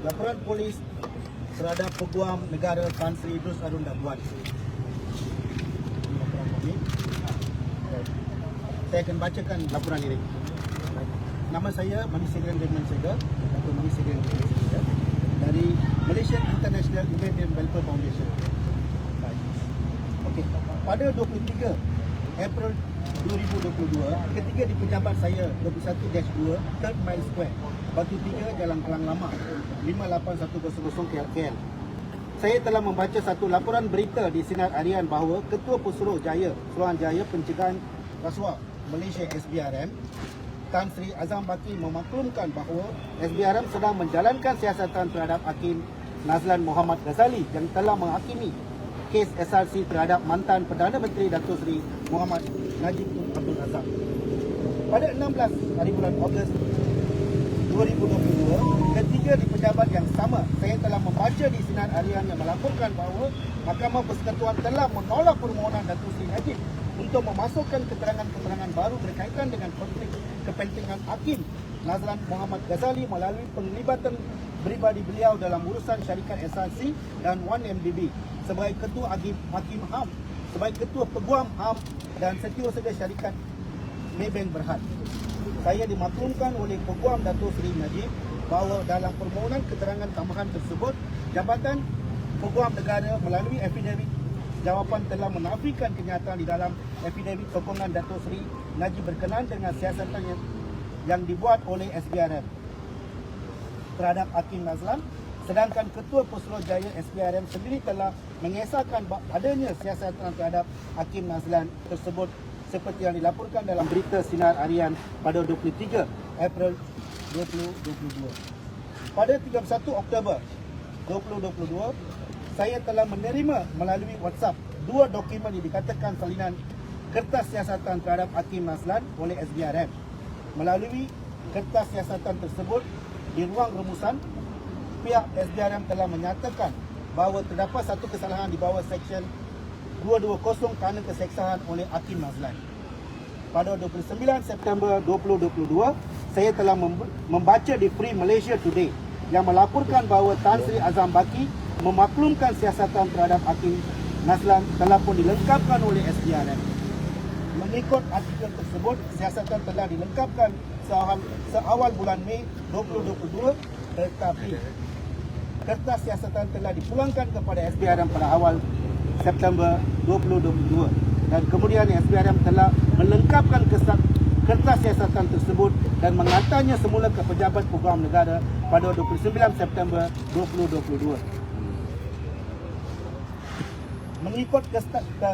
Laporan polis terhadap Peguam Negara Tan Sri Idrus Harun Daguan. Laporan kami. Saya akan bacakan laporan ini. Nama saya Mani Segren Redman Sega atau Mani Segren Redman Sega dari Malaysian International Event and Welfare Foundation. Okey, pada 23 April 2022, ketika di pejabat saya 21-2 Third Mile Square, Batu 3, Jalan Kelang Lama, 58100 KL. Saya telah membaca satu laporan berita di Sinar Harian bahawa Ketua Pusuruhanjaya Pencegahan Rasuah Malaysia SBRM, Tan Sri Azam Baki memaklumkan bahawa SBRM sedang menjalankan siasatan terhadap Hakim Nazlan Muhammad Ghazali yang telah menghakimi kes SRC terhadap mantan Perdana Menteri Datuk Seri Muhammad Najib Tun Abdul Razak. Pada 16 hari bulan Ogos 2022, ketika di pejabat yang sama, saya telah membaca di Sinar Harian yang melaporkan bahawa Mahkamah Persekutuan telah menolak permohonan Datuk Seri Najib untuk memasukkan keterangan-keterangan baru berkaitan dengan konflik kepentingan Hakim Nazlan Muhammad Ghazali melalui penglibatan peribadi beliau dalam urusan syarikat SRC dan 1MDB sebagai Ketua Hakim HAM, sebagai Ketua Peguam HAM dan Setiausaha Syarikat Maybank Berhad. Saya dimaklumkan oleh Peguam Datuk Seri Najib bahawa dalam permohonan keterangan tambahan tersebut, Jabatan Peguam Negara melalui afidavit jawapan telah menafikan kenyataan di dalam afidavit sokongan Datuk Seri Najib berkenaan dengan siasatan yang dibuat oleh SBRM terhadap Hakim Nazlan, sedangkan Ketua Pusuruhanjaya SBRM sendiri telah mengesahkan adanya siasatan terhadap Hakim Nazlan tersebut seperti yang dilaporkan dalam berita Sinar Harian pada 23 April 2022. Pada 31 Oktober 2022, saya telah menerima melalui WhatsApp dua dokumen yang dikatakan salinan kertas siasatan terhadap Hakim Nazlan oleh SBRM. Melalui kertas siasatan tersebut, di ruang rumusan, pihak SBRM telah menyatakan bahawa terdapat satu kesalahan di bawah Seksyen 220 kerana keseksahan oleh Hakim Nazlan. Pada 29 September 2022, saya telah membaca di Free Malaysia Today yang melaporkan bahawa Tan Sri Azam Baki memaklumkan siasatan terhadap Hakim Nazlan telah pun dilengkapkan oleh SBRM. Mengikut artikel tersebut, siasatan telah dilengkapkan seawal bulan Mei 2022, tetapi kertas siasatan telah dipulangkan kepada SBRM pada awal September 2022 dan kemudian SBRM telah melengkapkan kertas siasatan tersebut dan mengantarnya semula ke Pejabat Peguam Negara pada 29 September 2022. Mengikut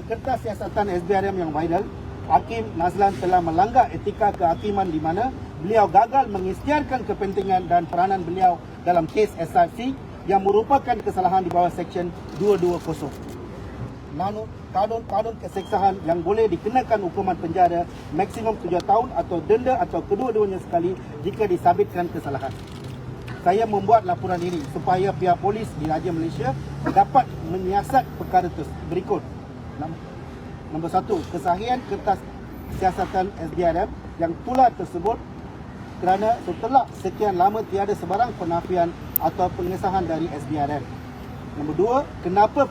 kertas siasatan SBRM yang viral, Hakim Nazlan telah melanggar etika kehakiman di mana beliau gagal mengisytiharkan kepentingan dan peranan beliau dalam kes SRC yang merupakan kesalahan di bawah Seksyen 220. Kanun keseksahan yang boleh dikenakan hukuman penjara maksimum 7 tahun atau denda atau kedua-duanya sekali jika disabitkan kesalahan. Saya membuat laporan ini supaya pihak polis di Raja Malaysia dapat menyiasat perkara berikut. Nombor 1, kesahihan kertas siasatan SBRM yang tular tersebut kerana setelah sekian lama tiada sebarang penafian atau pengesahan dari SBRM. Nombor 2, kenapa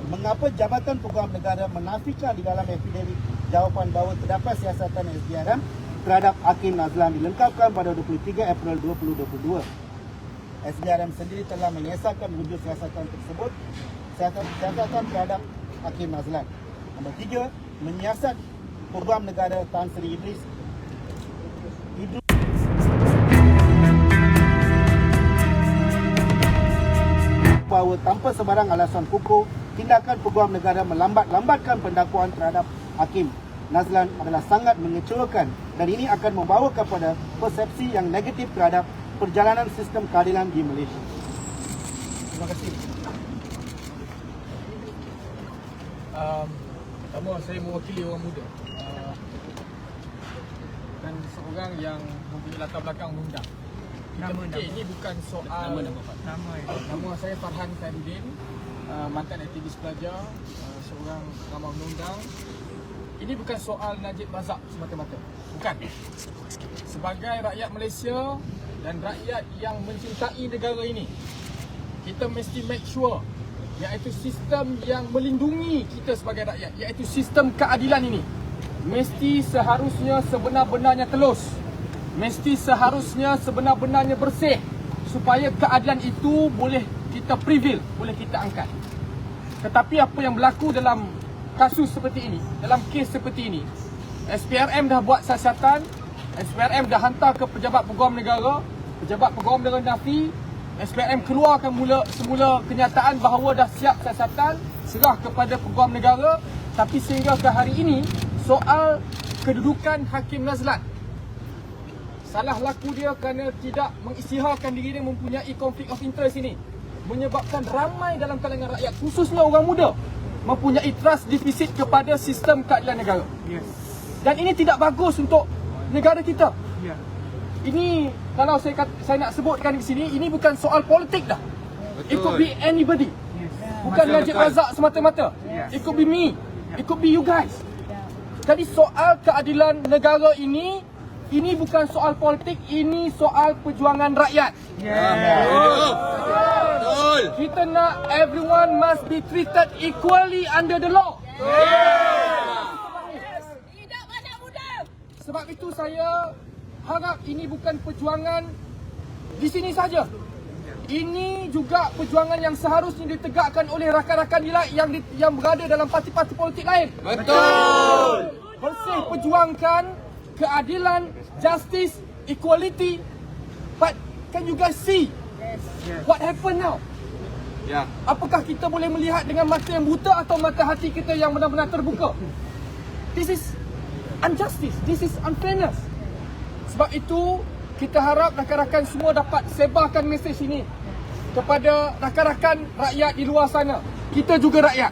mengapa Jabatan Peguam Negara menafikan di dalam afidavit jawapan bahawa terdapat siasatan SBRM terhadap Hakim Nazlan dilengkapkan pada 23 April 2022. SBRM sendiri telah mengesahkan wujud siasatan tersebut, siasatan terhadap Hakim Nazlan. Nombor 3, menyiasat Peguam Negara Tan Sri Idrus bahawa tanpa sebarang alasan pokok, tindakan Peguam Negara melambatkan pendakwaan terhadap Hakim Nazlan adalah sangat mengecewakan dan ini akan membawa kepada persepsi yang negatif terhadap perjalanan sistem keadilan di Malaysia. Terima kasih. Pertama, saya mewakili orang muda dan seorang yang mempunyai latar belakang undang. Ini bukan soal nama saya Farhan Khairuddin, mantan aktivis pelajar, seorang pengamal undang ini bukan soal Najib Razak semata-mata. Bukan. Sebagai rakyat Malaysia dan rakyat yang mencintai negara ini, kita mesti make sure iaitu sistem yang melindungi kita sebagai rakyat, iaitu sistem keadilan ini mesti seharusnya sebenar-benarnya telus, mesti seharusnya sebenar-benarnya bersih, supaya keadilan itu boleh kita prevail, boleh kita angkat. Tetapi apa yang berlaku dalam kasus seperti ini, dalam kes seperti ini, SPRM dah buat siasatan, SPRM dah hantar ke pejabat peguam negara, pejabat peguam negara nafi, SPRM keluarkan semula kenyataan bahawa dah siap siasatan, serah kepada peguam negara. Tapi sehingga ke hari ini, soal kedudukan Hakim Nazlan, salah laku dia kerana tidak mengisytiharkan diri dia mempunyai konflik of interest ini, menyebabkan ramai dalam kalangan rakyat, khususnya orang muda, mempunyai trust deficit kepada sistem keadilan negara. Dan ini tidak bagus untuk negara kita. Ini kalau saya nak sebutkan di sini, ini bukan soal politik dah. It could be anybody. Bukan Najib Razak semata-mata. It could be me. It could be you guys. Jadi soal keadilan negara ini bukan soal politik, ini soal perjuangan rakyat. Kita nak everyone must be treated equally under the law. Tidak banyak muda. Sebab itu saya harap ini bukan perjuangan di sini saja. Ini juga perjuangan yang seharusnya ditegakkan oleh rakan-rakan yang berada dalam parti-parti politik lain. Betul. Bersih perjuangkan keadilan, justice, equality. But can you guys see what happened now? Ya. Apakah kita boleh melihat dengan mata yang buta atau mata hati kita yang benar-benar terbuka? This is injustice. This is unfairness. Sebab itu, kita harap rakan-rakan semua dapat sebarkan mesej ini kepada rakan-rakan rakyat di luar sana. Kita juga rakyat.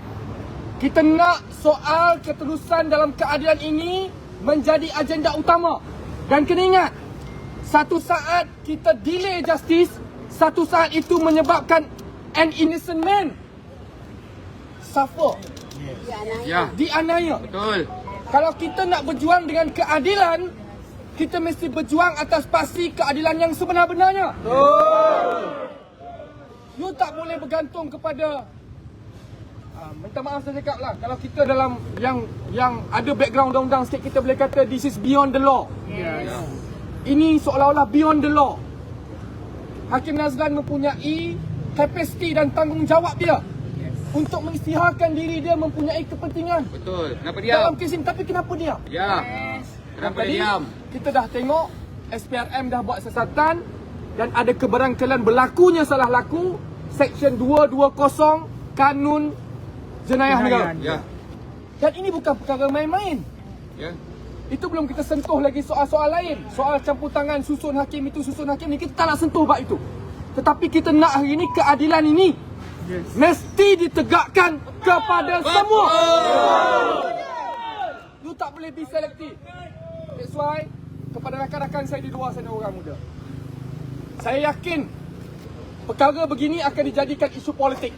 Kita nak soal keterusan dalam keadilan ini menjadi agenda utama. Dan kena ingat, satu saat kita delay justice, satu saat itu menyebabkan an innocent man suffer, Ya. dianiaya. Betul. Kalau kita nak berjuang dengan keadilan, kita mesti berjuang atas pasti keadilan yang sebenar-benarnya. You tak boleh bergantung kepada minta maaf saya cakap lah, kalau kita dalam yang ada background undang-undang sikit, kita boleh kata this is beyond the law. Ini seolah-olah beyond the law. Hakim Nazlan mempunyai kapasiti dan tanggungjawab dia untuk mengisytiharkan diri dia mempunyai kepentingan Betul. Kenapa dalam diam? kes ini. Tapi kenapa dia? Ya. Kenapa Tadi dia diam? kita dah tengok SPRM dah buat siasatan dan ada kebarangkalian berlakunya salah laku Seksyen 220 Kanun Jenayah Negara. Ya. Dan ini bukan perkara main-main. Ya. Itu belum kita sentuh lagi soal-soal lain. Soal campur tangan susun hakim itu, susun hakim ni, kita tak nak sentuh bab itu. Tetapi kita nak hari ini keadilan ini mesti ditegakkan kepada semua. You tak boleh be selective. That's why kepada rakan-rakan saya di luar sana orang muda, saya yakin perkara begini akan dijadikan isu politik.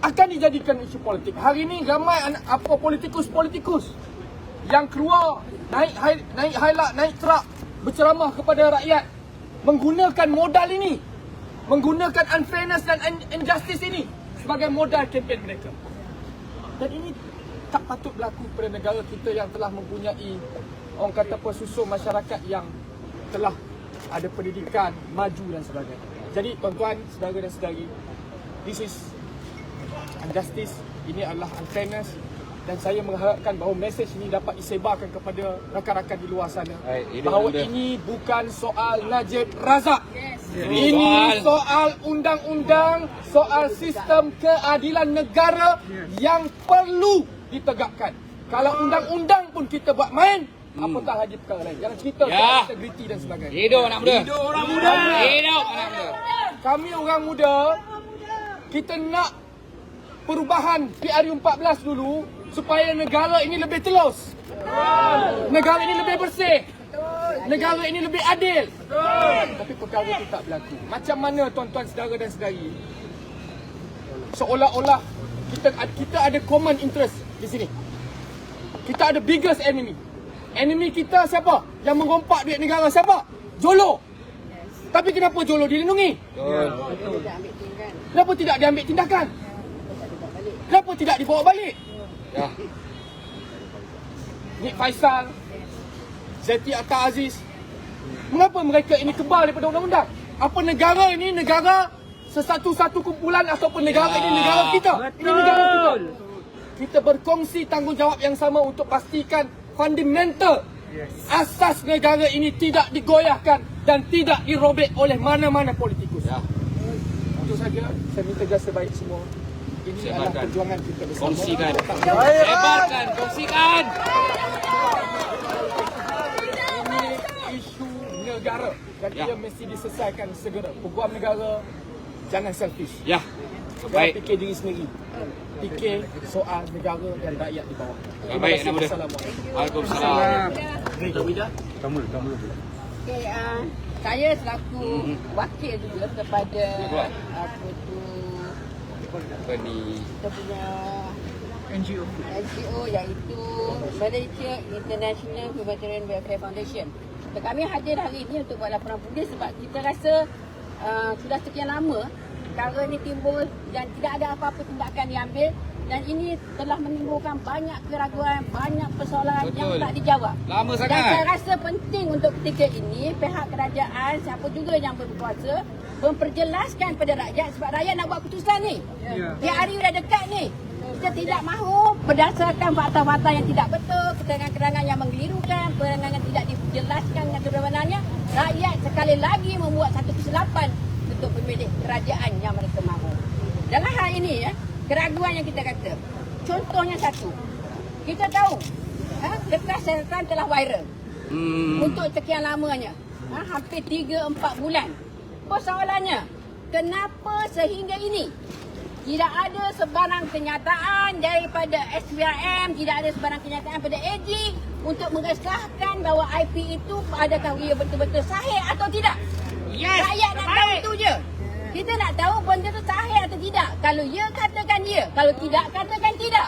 Akan dijadikan isu politik. Hari ini ramai politikus-politikus yang keluar naik highlight, naik truk berceramah kepada rakyat menggunakan modal ini, menggunakan unfairness dan injustice ini sebagai modal kempen mereka. Dan ini tak patut berlaku pada negara kita yang telah mempunyai, orang kata apa, susun masyarakat yang telah ada pendidikan, maju dan sebagainya. Jadi tuan-tuan, saudara dan saudari, this is injustice, ini adalah unfairness, dan saya mengharapkan bahawa mesej ini dapat disebarkan kepada rakan-rakan di luar sana bahawa ini bukan soal Najib Razak. Ini soal undang-undang, soal sistem keadilan negara yang perlu ditegakkan. Kalau undang-undang pun kita buat main, apatah lagi perkara lain. Jangan cerita soal integriti dan sebagainya. Hidup anak muda. Hidup orang muda. Hidup anak muda. Kami orang muda, kita nak perubahan PRU14 dulu supaya negara ini lebih telus. Negara ini lebih bersih. Negara ini lebih adil. Tapi perkara itu tak berlaku. Macam mana tuan-tuan, saudara dan saudari, seolah-olah kita ada common interest di sini. kita ada biggest enemy. Enemy kita siapa? Yang mengompak duit negara siapa? Jolo. Tapi kenapa Jolo dilindungi? Kenapa tidak diambil tindakan? Kenapa tidak dibawa balik? Ya. Nik Faisal, Zeti Atta Aziz, mengapa mereka ini kebal daripada undang-undang? Apa negara ini negara sesatu-satu kumpulan ataupun negara ini negara kita? Ini negara kita. Kita berkongsi tanggungjawab yang sama untuk pastikan fundamental asas negara ini tidak digoyahkan dan tidak dirobek oleh mana-mana politikus. Ya. Itu saja, saya minta jasa baik semua. Ini adalah Sebarkan. perjuangan kita bersama. Kongsikan. Sebarkan, kongsikan. Ini isu negara dan Ya. ia mesti diselesaikan segera. Peguam negara jangan selfish. Ya. Jangan Baik. fikir diri sendiri. Fikir soal negara dan rakyat di bawah. Terima Baik, kasih. Anak Muda. Assalamualaikum. Waalaikumsalam. Okay, saya selaku wakil juga kepada apa tu Apa ni? kita punya NGO iaitu Malaysia International Humanitarian Welfare Foundation. Kami hadir hari ini untuk buat laporan polis sebab kita rasa sudah sekian lama perkara ini timbul dan tidak ada apa-apa tindakan diambil dan ini telah menimbulkan banyak keraguan, banyak persoalan yang Betul. tak dijawab. Lama Dan sangat. saya rasa penting untuk ketika ini pihak kerajaan, siapa juga yang berkuasa, memperjelaskan pada rakyat sebab rakyat nak buat keputusan ni. Dia hari dah dekat ni. Kita tidak mahu berdasarkan fakta-fakta yang tidak betul, keterangan-keterangan yang menggelirukan, keterangan yang tidak dijelaskan dengan kebenarannya. Rakyat sekali lagi membuat satu kesilapan untuk memilih kerajaan yang mereka mahu. Dalam hal ini, keraguan yang kita kata. Contohnya satu. Kita tahu, kertas syaratan telah viral. Untuk sekian lamanya. Hampir 3-4 bulan. Persoalannya, kenapa sehingga ini tidak ada sebarang kenyataan daripada SPRM, tidak ada sebarang kenyataan pada AG untuk mengesahkan bahawa IP itu adakah ia betul-betul sahih atau tidak? Yes. Rakyat nak tahu itu je. Kita nak tahu benda itu sahih atau tidak. Kalau ya, katakan ya. Kalau tidak, katakan tidak.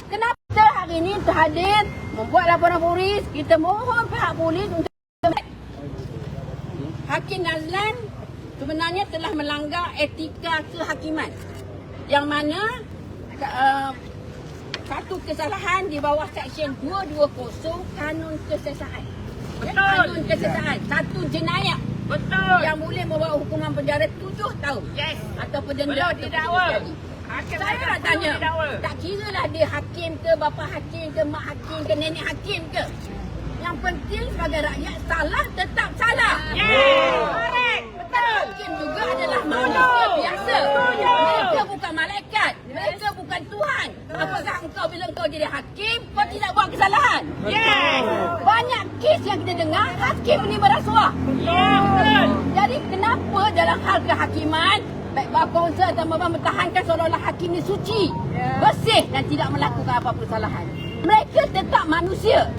Kenapa kita hari ini terhadir membuat laporan polis? Kita mohon pihak polis untuk Hakim Nazlan sebenarnya telah melanggar etika kehakiman. Yang mana satu kesalahan di bawah Seksyen 220 Kanun Kesesahan. Kanun Kesesahan. Satu jenayah. Betul. Yang boleh membawa hukuman penjara 7 tahun. Yes. Ataupun denda. Belum didakwa. Saya nak tanya, tak kira lah dia hakim ke, bapa hakim ke, mak hakim ke, nenek hakim ke. Yang penting sebagai rakyat, salah tetap salah. Correct. Betul. Hakim juga adalah manusia biasa. Mereka bukan malaikat. Mereka bukan Tuhan. Apakah engkau bila engkau jadi hakim, kau tidak buat kesalahan? Yes. Banyak kes yang kita dengar, hakim ini berasuah. Ya, betul. Jadi kenapa dalam hal kehakiman, baik bar kaunsil atau mempertahankan seolah-olah hakim ini suci, bersih dan tidak melakukan apa-apa kesalahan. Mereka tetap manusia.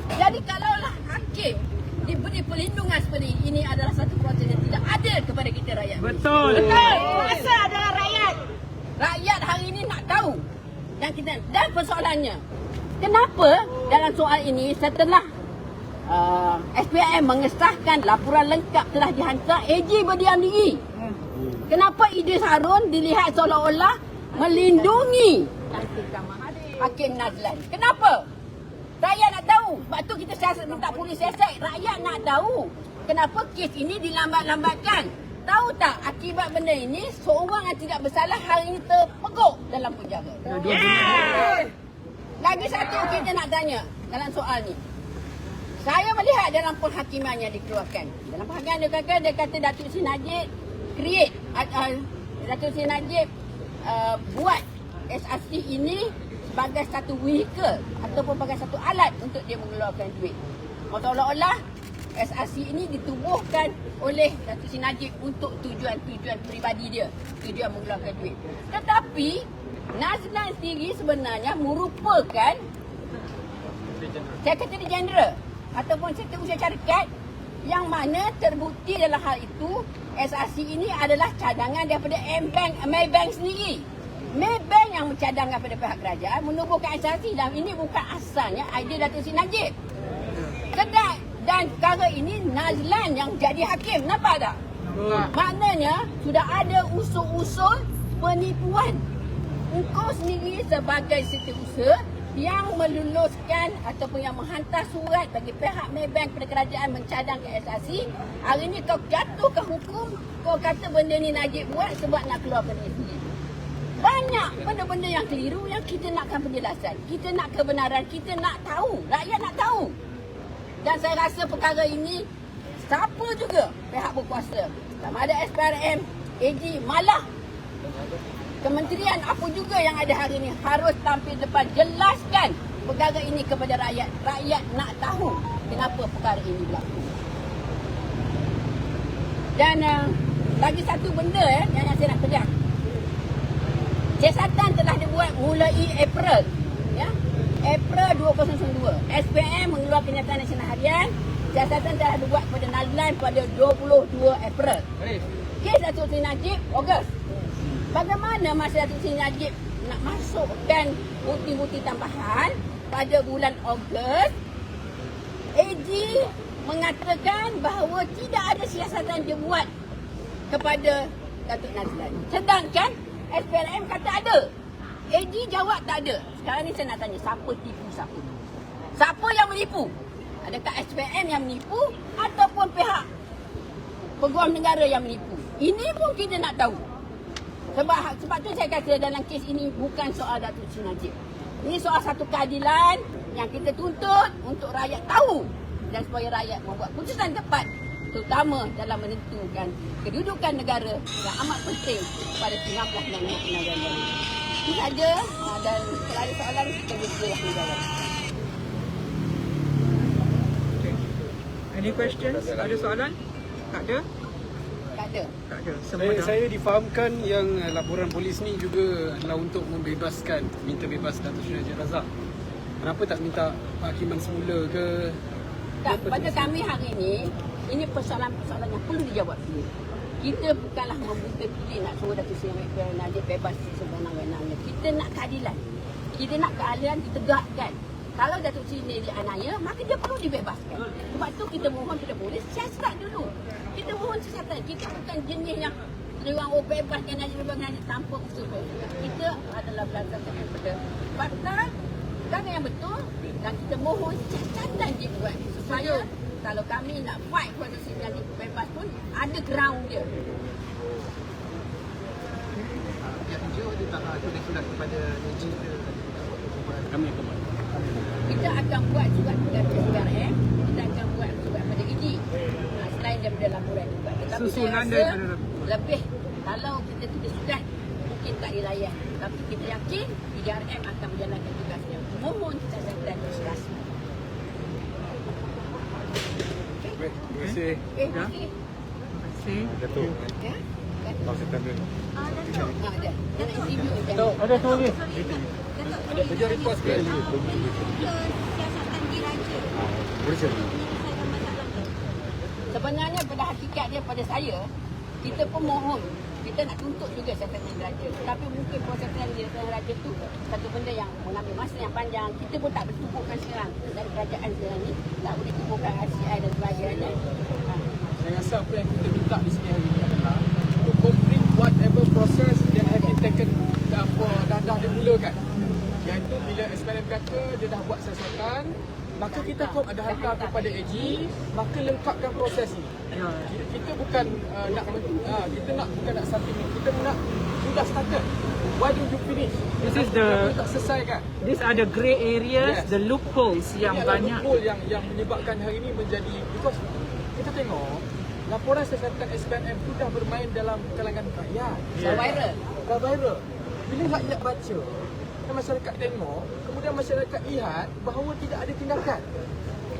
Jadi kalaulah hakim diberi perlindungan seperti ini adalah satu proses yang tidak adil kepada kita rakyat. Betul. Betul. Kuasa adalah rakyat. Rakyat hari ini nak tahu. Dan persoalannya, kenapa dalam soal ini setelah SPRM mengesahkan laporan lengkap telah dihantar, AG berdiam diri? Kenapa Idris Harun dilihat seolah-olah melindungi Hakim Nazlan? Kenapa? Rakyat nak tahu. Sebab tu kita minta polis siasat. Rakyat nak tahu kenapa kes ini dilambat-lambatkan. Tahu tak akibat benda ini, seorang yang tidak bersalah hari ini terpekuk dalam penjara. Lagi satu kita nak tanya dalam soal ni. Saya melihat dalam penghakiman yang dikeluarkan. Dalam penghakiman dia kata Datuk Seri Najib create, Datuk Seri Najib buat SRC ini sebagai satu vehicle ataupun sebagai satu alat untuk dia mengeluarkan duit. Seolah-olah SRC ini ditubuhkan oleh Datuk Seri Najib untuk tujuan-tujuan peribadi dia, tujuan mengeluarkan duit. Tetapi Nazlan sendiri sebenarnya merupakan Sekretari Jeneral ataupun Sekretari Syarikat yang mana terbukti dalam hal itu SRC ini adalah cadangan daripada Maybank sendiri. Maybank yang mencadangkan pada pihak kerajaan menubuhkan asasi dan ini bukan asalnya idea Datuk Seri Najib. Dan perkara ini Nazlan yang jadi hakim. Nampak tak? Maknanya sudah ada usul-usul penipuan. Engkau sendiri sebagai setiausaha yang meluluskan ataupun yang menghantar surat bagi pihak Maybank pada kerajaan mencadangkan asasi. Hari ini kau jatuhkan hukum, kau kata benda ni Najib buat sebab nak keluarkan SG. Banyak benda-benda yang keliru yang kita nakkan penjelasan. Kita nak kebenaran, kita nak tahu. Rakyat nak tahu. Dan saya rasa perkara ini, siapa juga pihak berkuasa, sama ada SPRM, AG, malah kementerian apa juga yang ada hari ini harus tampil depan jelaskan perkara ini kepada rakyat. Rakyat nak tahu kenapa perkara ini berlaku. Dan lagi satu benda yang saya nak pegang. Siasatan telah dibuat mulai April. Ya? April 2002. SPM mengeluarkan kenyataan nasional harian. Siasatan telah dibuat kepada Nazlan pada 22 April. Kes Datuk Seri Najib, Ogos. Bagaimana masa Datuk Seri Najib nak masukkan bukti-bukti tambahan pada bulan Ogos, AG mengatakan bahawa tidak ada siasatan dia buat kepada Datuk Nazlan. Sedangkan SPRM kata ada. AG jawab tak ada. Sekarang ni saya nak tanya, siapa tipu siapa? Siapa yang menipu? Adakah SPM yang menipu ataupun pihak peguam negara yang menipu? Ini pun kita nak tahu. Sebab tu saya kata dalam kes ini bukan soal Datuk Seri Najib. Ini soal satu keadilan yang kita tuntut untuk rakyat tahu dan supaya rakyat membuat keputusan tepat, terutama dalam menentukan kedudukan negara yang amat penting pada 19 dan 59 Januari. Itu saja, dan kalau ada soalan kita boleh menjawab. Any questions? Ada soalan? Tak ada? Tak ada. Tak ada. Semua dah. Saya difahamkan yang laporan polis ni juga adalah untuk membebaskan, minta bebas Datuk Seri Najib Razak. Kenapa tak minta hakiman semula ke? Tak, pada kami hari ini persoalan-persoalan yang perlu dijawab dulu. Kita bukanlah membuka pilih nak suruh Datuk Seri Najib bebas sebenang-benangnya. Kita nak keadilan. Kita nak keadilan ditegakkan. Kalau Datuk Seri ni dianiaya, maka dia perlu dibebaskan. Sebab tu kita mohon kepada polis siasat dulu. Kita mohon siasatan. Kita bukan jenis yang orang bebaskan Najib tanpa usul. Kita adalah berdasarkan kepada fakta dan yang betul, dan kita mohon siasatan dibuat supaya kalau kami nak fight Datuk Seri Najib bebas pun ada ground dia. Yang NGO dia tak ada surat kepada AG ke? Kami akan buat. Kita akan buat surat kepada SPRM, kita akan buat surat kepada AG. Selain daripada laporan juga. Tetapi Susunan saya rasa daripada lebih kalau kita tulis surat mungkin tak dilayan. Tapi kita yakin PJRM akan menjalankan tugasnya. Mohon kita sedang rasmi. Baik, terima kasih. Ya. Okey. Terima kasih. Datuk. Ya. Maksudkan dia. Ada. Dia nak interview je. Ada tu lagi. Ada kerja report ke? Siasatan diraja. Boleh cari. Sebenarnya pada hakikat dia pada saya, kita pun mohon. Kita nak tuntut juga siasatan diraja. Tapi mungkin proses diraja tu satu benda yang mengambil masa yang panjang. Kita pun tak bertumpukan sekarang dari kerajaan sekarang ni. Tak boleh tumpukan RCI dan sebagainya. Saya rasa apa yang kita minta di sini hari ini adalah to complete whatever process yang have been taken dah dimulakan. Iaitu bila SPRM kata dia dah buat siasatan, maka kita pun ada hantar kepada AG, maka lengkapkan proses ini. Ya. Kita bukan kita nak supplement, kita nak sudah started. Why don't you finish? This is the- tak selesaikan. These are the grey areas, Yes. the loopholes yang Ini adalah banyak. loophole yang menyebabkan hari ini menjadi, because kita tengok laporan siasatan SPRM sudah bermain dalam kalangan rakyat. Dah viral. Dah viral. Bila rakyat baca dan masyarakat tengok, kemudian masyarakat lihat bahawa tidak ada tindakan,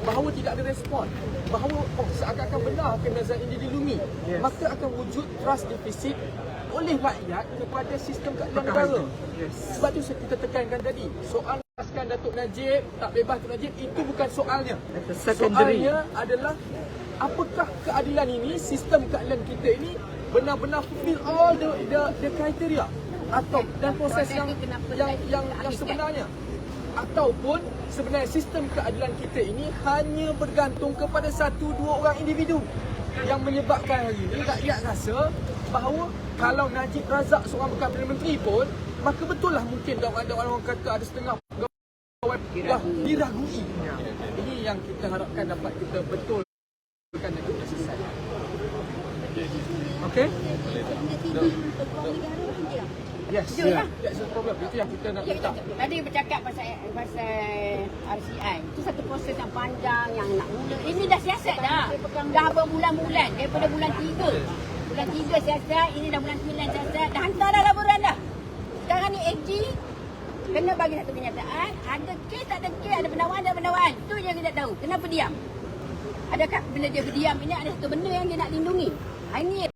bahawa tidak ada respon, bahawa seakan-akan benar Nazlan ini dilumi, Yes. maka akan wujud trust deficit oleh rakyat kepada sistem keadilan negara. Yes. Sebab tu kita tekankan tadi, soal lepaskan Datuk Najib, tak bebas Datuk Najib, itu bukan soalnya. It's a secondary. Soalnya adalah apakah keadilan ini, sistem keadilan kita ini benar-benar fulfill all the criteria. atau dan proses yang kenapa yang tak habiskan? sebenarnya, ataupun sebenarnya sistem keadilan kita ini hanya bergantung kepada 1-2 orang individu yang menyebabkan hari ini rakyat rasa bahawa kalau Najib Razak seorang bekas Perdana Menteri pun, maka betul lah mungkin ada orang kata ada setengah pegawai dah diragui. Ini yang kita harapkan dapat kita betulkan dan kita selesai. Okey? Benda TV untuk wang negara je. Yes, Betul lah. that's the problem. Itu yang kita nak Ya, letak. tadi bercakap pasal RCI. Itu satu proses yang panjang yang nak mula. Ini dah siasat dah. Dah berbulan-bulan. Daripada bulan 3. Bulan 3 siasat, ini dah bulan 9 siasat. Dah hantar dah laporan dah. Sekarang ni AG kena bagi satu kenyataan. Ada kes, tak ada kes, ada pendakwaan. Itu je kita tahu. Kenapa diam? Adakah bila dia berdiam ini ada satu benda yang dia nak lindungi? Ini